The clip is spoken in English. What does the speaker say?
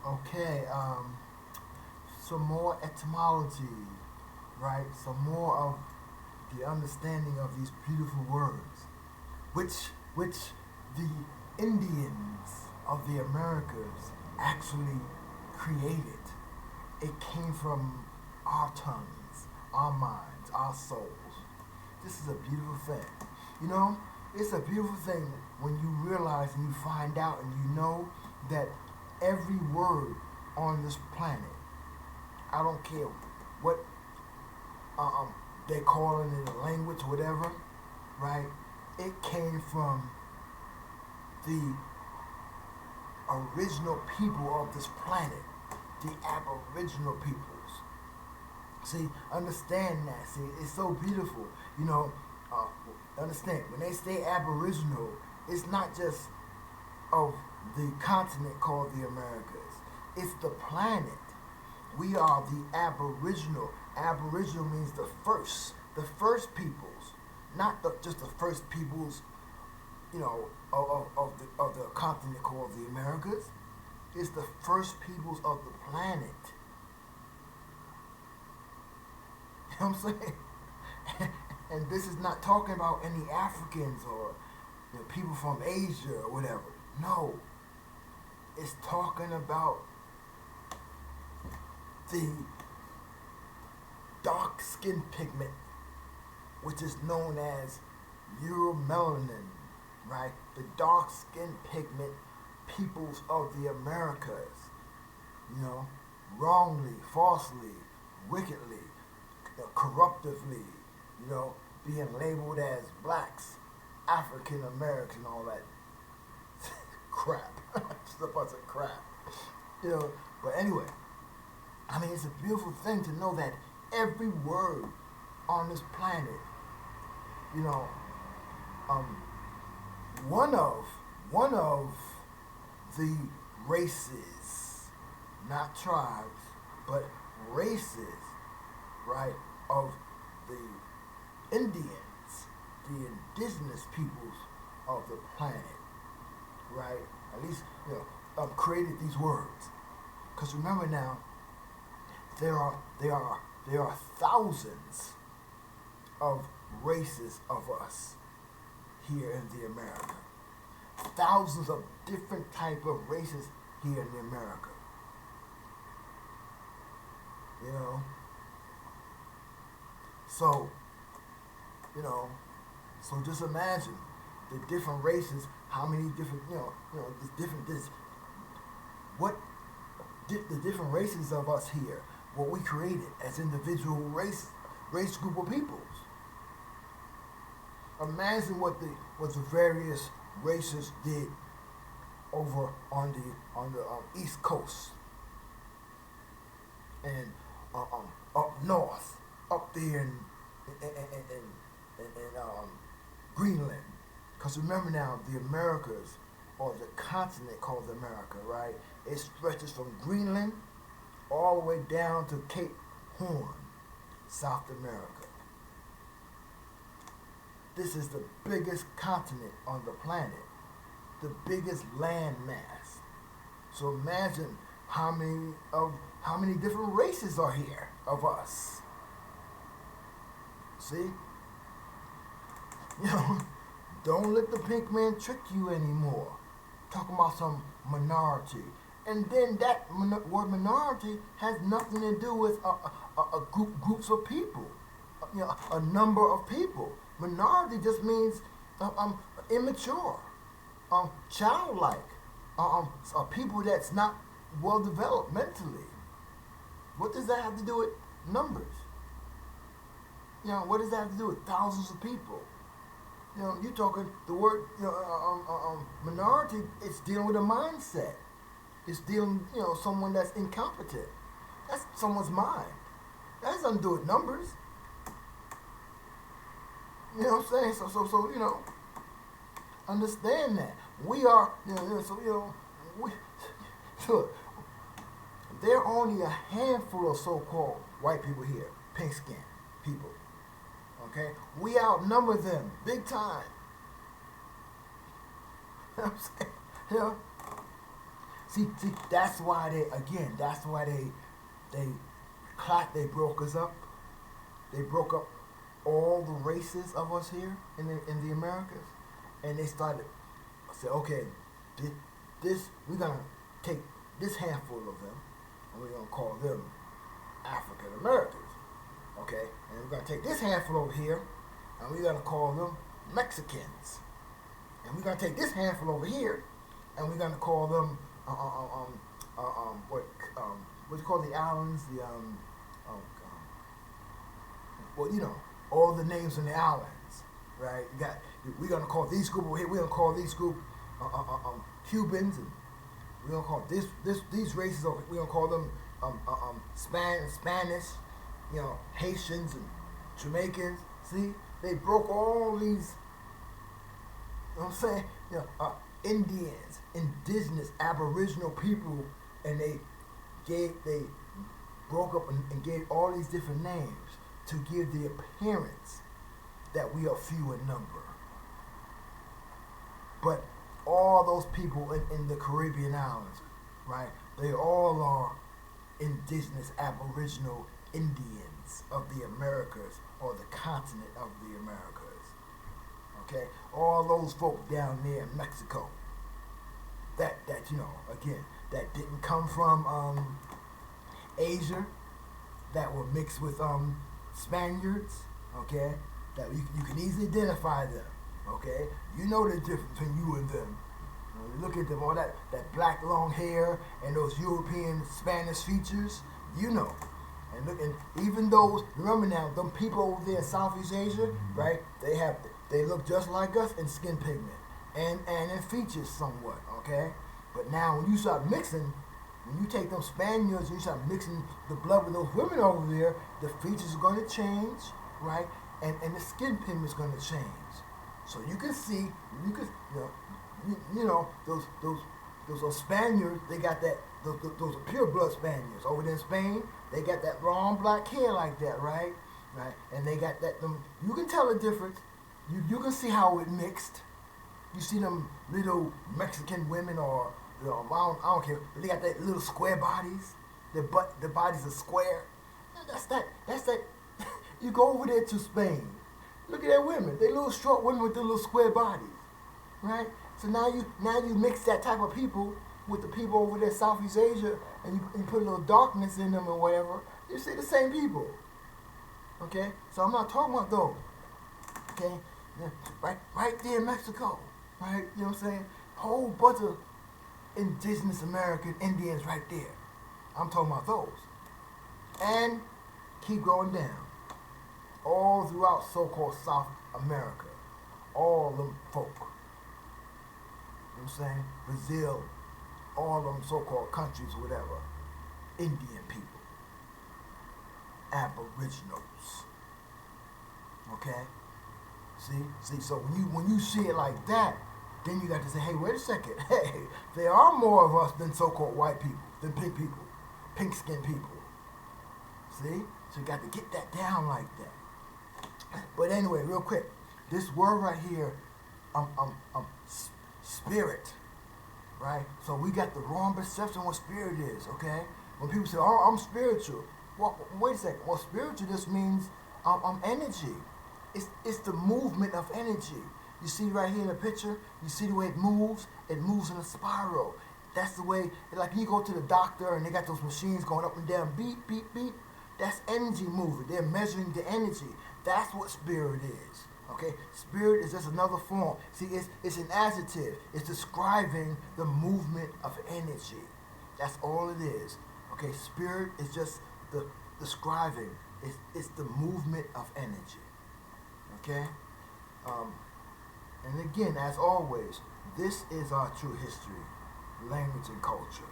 Okay, some more etymology, right? Some more of the understanding of these beautiful words, which the Indians of the Americas actually created. It came from our tongues, our minds, our souls. This is a beautiful thing. You know, it's a beautiful thing when you realize and you find out and you know that every word on this planet, I don't care what they call it in the language, whatever, right? It came from the original people of this planet, the Aboriginal peoples. See, understand that. See, it's so beautiful. You know, uh, understand when they say Aboriginal, it's not just of the continent called the Americas. It's the planet. We are the Aboriginal. Aboriginal means the first peoples, not just the first peoples, of the continent called the Americas. It's the first peoples of the planet. You know what I'm saying? And this is not talking about any Africans or people from Asia or whatever. No, it's talking about the dark skin pigment, which is known as euromelanin, right? The dark skin pigment peoples of the Americas, you know, wrongly, falsely, wickedly, corruptively, being labeled as blacks, African American, all that crap. Just a bunch of crap. You know, but anyway, I mean, it's a beautiful thing to know that every word on this planet, you know, um, one of the races, not tribes, but races, right, of the Indians, the indigenous peoples of the planet, right? At least, created these words. Because remember now, there are thousands of races of us here in the America. Thousands of different type of races here in the America. You know. So, you know, so just imagine the different races, how many different, what the different races of us here, what we created as individual race group of peoples. Imagine what the various races did over on the East Coast and up north, up there in Greenland. Because remember now, the Americas, or the continent called America, right? It stretches from Greenland all the way down to Cape Horn, South America. This is the biggest continent on the planet, the biggest land mass. So imagine how many different races are here of us. See? You know, don't let the pink man trick you anymore. Talking about some minority. And then that word minority has nothing to do with groups of people, a number of people. Minority just means immature, childlike, people that's not well developed mentally. What does that have to do with numbers? What does that have to do with thousands of people? You're talking the word, minority. It's dealing with a mindset. It's dealing, someone that's incompetent. That's someone's mind. That has nothing to do with numbers. You know what I'm saying? So, understand that. We are, we, look, there are only a handful of so-called white people here, pink skin people. Okay? We outnumber them big time. You know what I'm saying? See, that's why that's why they they broke us up. They broke up all the races of us here in the Americas, and they started say, okay, we're gonna take this handful of them, and we're gonna call them African Americans. Okay, and we're gonna take this handful over here, and we're gonna call them Mexicans, and we're gonna take this handful over here, and we're gonna call them what do you call the islands? Well, you know, all the names in the islands, right? We're gonna call these group over here. We're gonna call these group Cubans, and we're gonna call these races over. We're gonna call them Spanish, you know, Haitians and Jamaicans. See, they broke all these. You know what I'm saying? You know, Indians, indigenous, Aboriginal people, and they broke up and gave all these different names to give the appearance that we are few in number. But all those people in the Caribbean islands, right? They all are indigenous, Aboriginal Indians of the Americas, or the continent of the Americas. Okay, all those folk down there in Mexico. That you know, again, that didn't come from Asia, that were mixed with Spaniards. Okay, that you can easily identify them. Okay, you know the difference between you and them. You look at them, all that black long hair and those European Spanish features. You know. And look, and even those, remember now, them people over there in Southeast Asia, right? They look just like us in skin pigment and in features somewhat, okay? But now when you start mixing, when you take them Spaniards and you start mixing the blood with those women over there, the features are going to change, right? And the skin pigment is going to change. So you can see, you know, those Spaniards, they got that. Those are pure blood Spaniards. Over there in Spain, they got that long black hair like that, right? Right, and they got that. You can tell the difference. You can see how it mixed. You see them little Mexican women, or I don't care. But they got that little square bodies. Their bodies are square. That's that. You go over there to Spain. Look at that women. They little short women with their little square bodies, right? So now you mix that type of people with the people over there, Southeast Asia, and you put a little darkness in them or whatever, you see the same people. Okay? So I'm not talking about those. Okay? Right there in Mexico. Right? You know what I'm saying? Whole bunch of indigenous American Indians right there. I'm talking about those. And keep going down. All throughout so-called South America. All them folk. You know what I'm saying? Brazil. All them so-called countries, whatever, Indian people, Aboriginals. Okay, see. So when you see it like that, then you got to say, hey, wait a second. Hey, there are more of us than so-called white people, than pink people, pink-skinned people. See, so you got to get that down like that. But anyway, real quick, this word right here, spirit. Right? So we got the wrong perception of what spirit is, okay? When people say, oh, I'm spiritual. Well, wait a second. Well, spiritual just means energy. It's the movement of energy. You see right here in the picture, you see the way it moves in a spiral. That's the way, like you go to the doctor and they got those machines going up and down, beep, beep, beep. That's energy moving. They're measuring the energy. That's what spirit is. Okay, spirit is just another form. See, it's an adjective. It's describing the movement of energy. That's all it is. Okay, spirit is just the describing. It's the movement of energy. Okay, and again, as always, this is our true history, language, and culture.